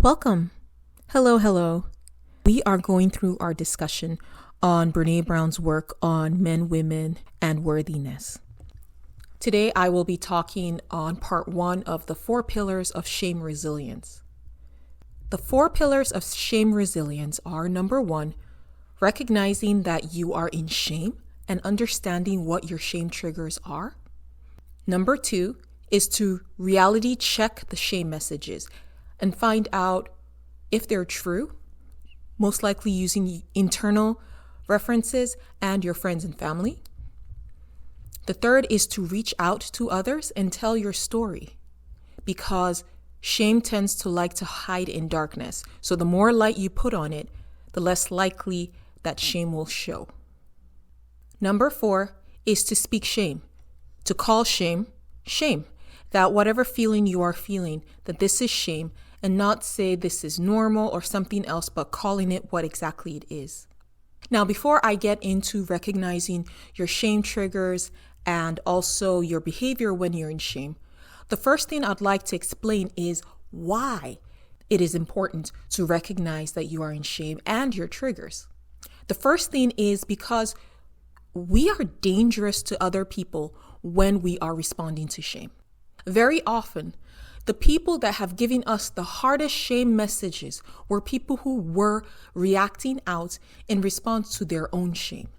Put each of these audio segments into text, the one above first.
Welcome. Hello. We are going through our discussion on Brené Brown's work on men, women, and worthiness. Today, I will be talking on part 1 of the 4 pillars of shame resilience. The 4 pillars of shame resilience are: number 1, recognizing that you are in shame and understanding what your shame triggers are. Number 2 is to reality check the shame messages and find out if they're true, most likely using internal references and your friends and family. The third is to reach out to others and tell your story, because shame tends to like to hide in darkness. So the more light you put on it, the less likely that shame will show. Number 4 is to speak shame, to call shame, that whatever feeling you are feeling, that this is shame, and not say this is normal or something else, but calling it what exactly it is. Now, before I get into recognizing your shame triggers and also your behavior when you're in shame, the first thing I'd like to explain is why it is important to recognize that you are in shame and your triggers. The first thing is because we are dangerous to other people when we are responding to shame. Very often, the people that have given us the hardest shame messages were people who were reacting out in response to their own shame.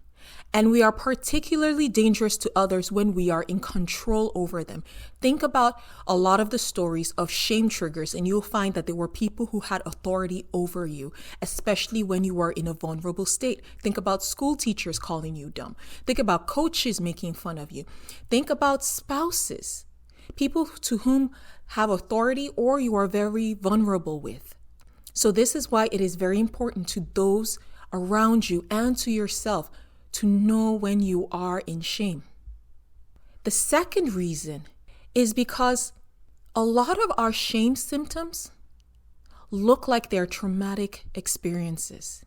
And we are particularly dangerous to others when we are in control over them. Think about a lot of the stories of shame triggers, and you'll find that there were people who had authority over you, especially when you were in a vulnerable state. Think about school teachers calling you dumb. Think about coaches making fun of you. Think about spouses, people to whom have authority or you are very vulnerable with. So this is why it is very important to those around you and to yourself to know when you are in shame. The second reason is because a lot of our shame symptoms look like they're traumatic experiences.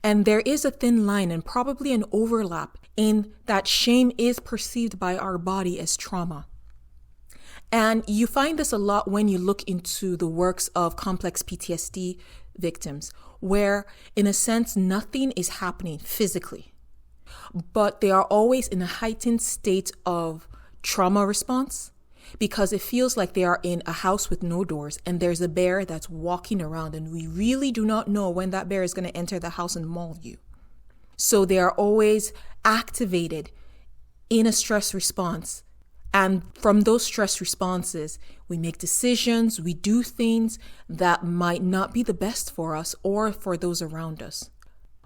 And there is a thin line and probably an overlap in that shame is perceived by our body as trauma. And you find this a lot when you look into the works of complex PTSD victims, where in a sense, nothing is happening physically, but they are always in a heightened state of trauma response because it feels like they are in a house with no doors and there's a bear that's walking around, and we really do not know when that bear is going to enter the house and maul you. So they are always activated in a stress response. And from those stress responses, we make decisions, we do things that might not be the best for us or for those around us.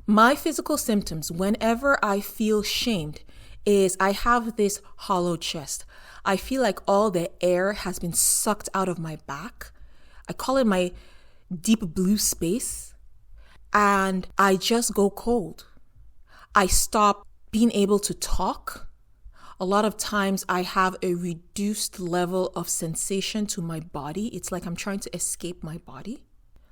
My physical symptoms, whenever I feel shamed, is I have this hollow chest. I feel like all the air has been sucked out of my back. I call it my deep blue space. And I just go cold. I stop being able to talk. A lot of times I have a reduced level of sensation to my body. It's like I'm trying to escape my body.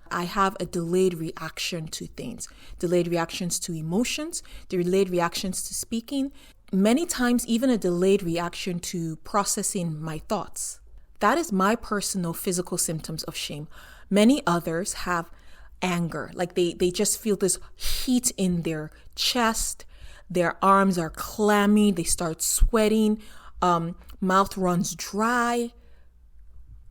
I have a delayed reaction to things, delayed reactions to emotions, delayed reactions to speaking, many times even a delayed reaction to processing my thoughts. That is my personal physical symptoms of shame. Many others have anger, like they just feel this heat in their chest. Their arms are clammy, they start sweating, mouth runs dry.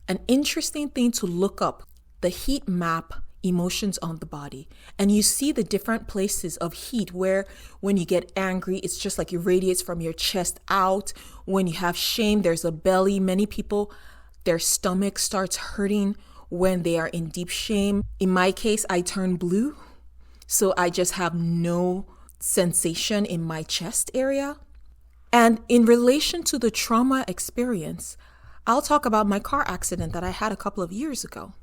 An interesting thing to look up, the heat map emotions on the body. And you see the different places of heat where when you get angry, it's just like it radiates from your chest out. When you have shame, there's a belly. Many people, their stomach starts hurting when they are in deep shame. In my case, I turn blue. So I just have no sensation in my chest area. And in relation to the trauma experience, I'll talk about my car accident that I had a couple of years ago.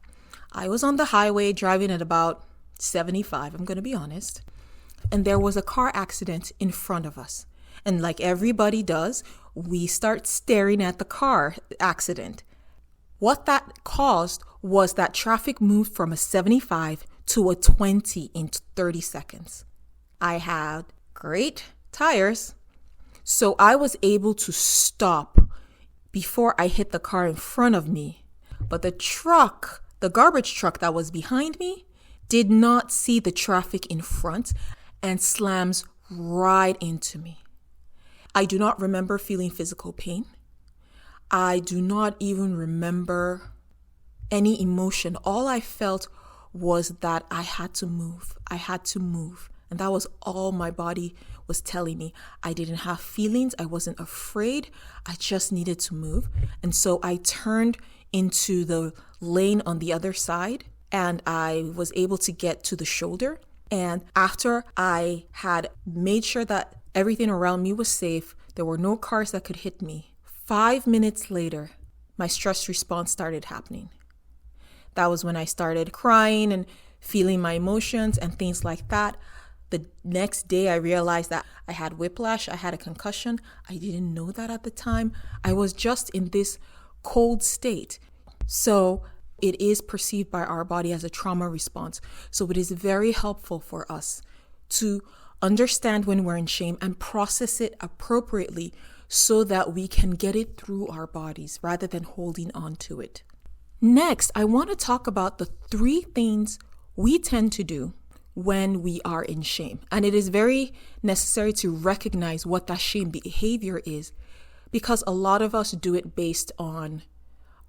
I was on the highway driving at about 75, I'm going to be honest, and there was a car accident in front of us. And like everybody does, we start staring at the car accident. What that caused was that traffic moved from a 75 to a 20 in 30 seconds. I had great tires, so I was able to stop before I hit the car in front of me. But the The garbage truck that was behind me did not see the traffic in front and slams right into me. I do not remember feeling physical pain. I do not even remember any emotion. All I felt was that I had to move. I had to move. And that was all my body was telling me. I didn't have feelings. I wasn't afraid. I just needed to move. And so I turned into the lane on the other side and I was able to get to the shoulder. And after I had made sure that everything around me was safe, there were no cars that could hit me. 5 minutes later, my stress response started happening. That was when I started crying and feeling my emotions and things like that. The next day, I realized that I had whiplash. I had a concussion. I didn't know that at the time. I was just in this cold state. So it is perceived by our body as a trauma response. So it is very helpful for us to understand when we're in shame and process it appropriately so that we can get it through our bodies rather than holding on to it. Next, I want to talk about the 3 things we tend to do when we are in shame. And it is very necessary to recognize what that shame behavior is, because a lot of us do it based on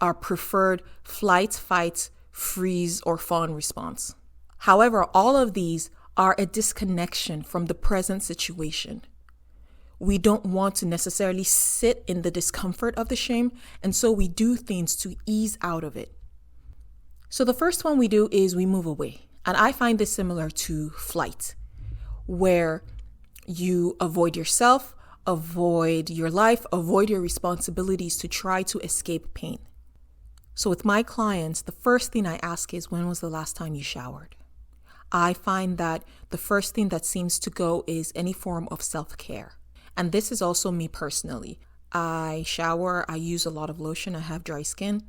our preferred flight, fight, freeze, or fawn response. However, all of these are a disconnection from the present situation. We don't want to necessarily sit in the discomfort of the shame, and so we do things to ease out of it. So the first one we do is we move away. And I find this similar to flight, where you avoid yourself, avoid your life, avoid your responsibilities to try to escape pain. So with my clients, the first thing I ask is, when was the last time you showered? I find that the first thing that seems to go is any form of self-care. And this is also me personally. I shower, I use a lot of lotion, I have dry skin.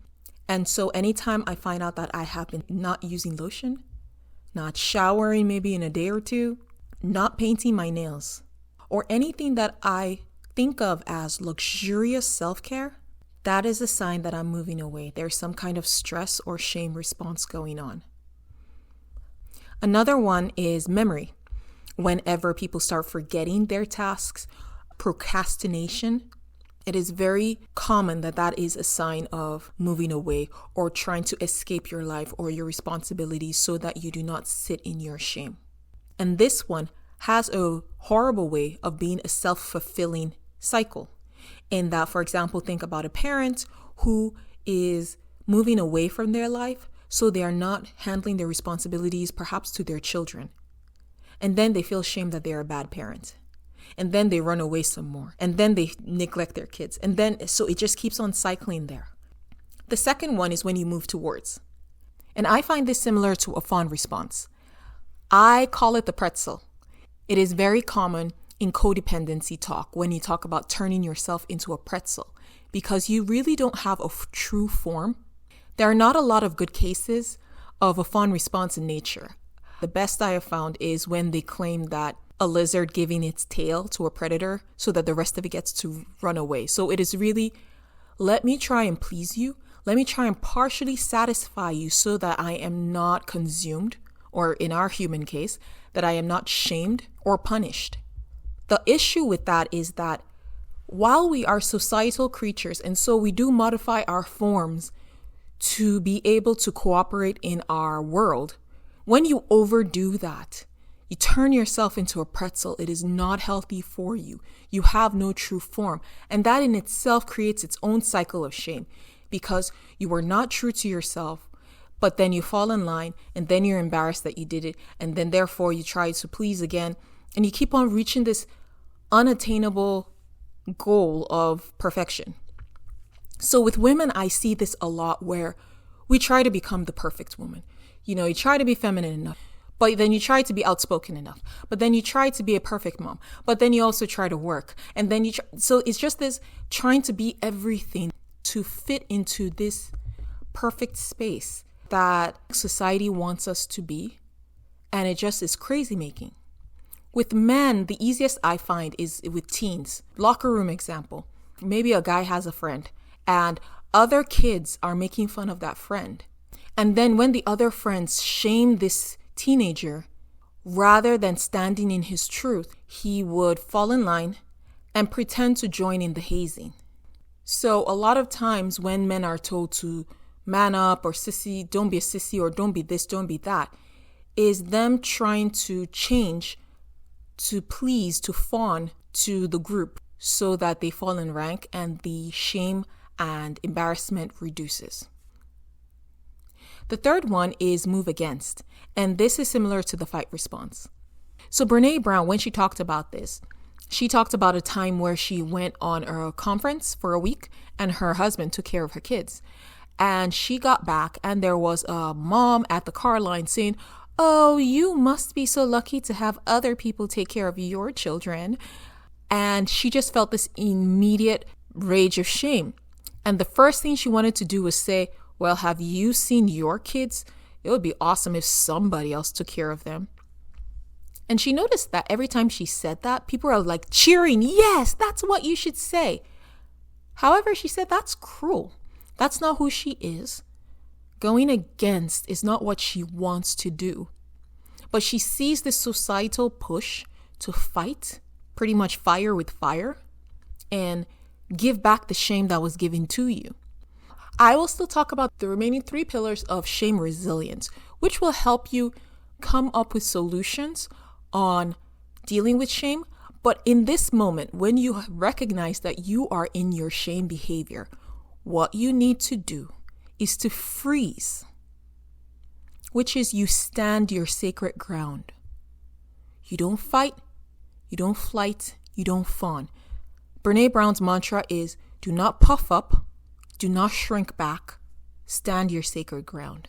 And so anytime I find out that I have been not using lotion, not showering maybe in a day or two, not painting my nails, or anything that I think of as luxurious self-care, that is a sign that I'm moving away. There's some kind of stress or shame response going on. Another one is memory. Whenever people start forgetting their tasks, procrastination, it is very common that that is a sign of moving away or trying to escape your life or your responsibilities so that you do not sit in your shame. And this one has a horrible way of being a self-fulfilling cycle. In that, for example, think about a parent who is moving away from their life, so they are not handling their responsibilities perhaps to their children. And then they feel shame that they're a bad parent. And then they run away some more. And then they neglect their kids. And then, so it just keeps on cycling there. The second one is when you move towards. And I find this similar to a fawn response. I call it the pretzel. It is very common in codependency talk when you talk about turning yourself into a pretzel, because you really don't have a true form. There are not a lot of good cases of a fawn response in nature. The best I have found is when they claim that a lizard giving its tail to a predator so that the rest of it gets to run away. So it is really, let me try and please you. Let me try and partially satisfy you so that I am not consumed, or in our human case, that I am not shamed or punished. The issue with that is that while we are societal creatures, and so we do modify our forms to be able to cooperate in our world, when you overdo that, you turn yourself into a pretzel. It is not healthy for you. You have no true form. And that in itself creates its own cycle of shame, because you were not true to yourself, but then you fall in line and then you're embarrassed that you did it. And then therefore you try to please again. And you keep on reaching this unattainable goal of perfection. So with women, I see this a lot where we try to become the perfect woman. You try to be feminine enough, but then you try to be outspoken enough, but then you try to be a perfect mom, but then you also try to work. And then so it's just this trying to be everything to fit into this perfect space that society wants us to be. And it just is crazy making. With men, the easiest I find is with teens. Locker room example. Maybe a guy has a friend and other kids are making fun of that friend. And then when the other friends shame this teenager, rather than standing in his truth, he would fall in line and pretend to join in the hazing. So a lot of times when men are told to man up or sissy, don't be a sissy, or don't be this, don't be that, is them trying to change, to please, to fawn to the group so that they fall in rank and the shame and embarrassment reduces. The third one is move against, and this is similar to the fight response. So Brené Brown, when she talked about this, she talked about a time where she went on a conference for a week and her husband took care of her kids. And she got back and there was a mom at the car line saying, "Oh, you must be so lucky to have other people take care of your children." And she just felt this immediate rage of shame. And the first thing she wanted to do was say, "Well, have you seen your kids? It would be awesome if somebody else took care of them." And she noticed that every time she said that, people are like cheering, "Yes, that's what you should say." However, she said that's cruel. That's not who she is. Going against is not what she wants to do. But she sees this societal push to fight, pretty much fire with fire, and give back the shame that was given to you. I will still talk about the remaining 3 pillars of shame resilience, which will help you come up with solutions on dealing with shame. But in this moment, when you recognize that you are in your shame behavior, what you need to do is to freeze, which is you stand your sacred ground. You don't fight, you don't flight, you don't fawn. Brené Brown's mantra is do not puff up, do not shrink back, stand your sacred ground.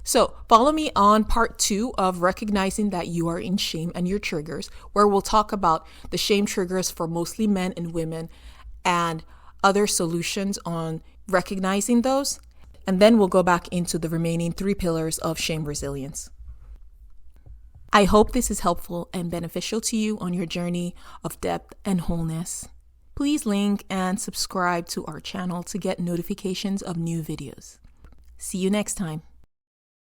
So follow me on part 2 of recognizing that you are in shame and your triggers, where we'll talk about the shame triggers for mostly men and women and other solutions on recognizing those. And then we'll go back into the remaining 3 pillars of shame resilience. I hope this is helpful and beneficial to you on your journey of depth and wholeness. Please link and subscribe to our channel to get notifications of new videos. See you next time.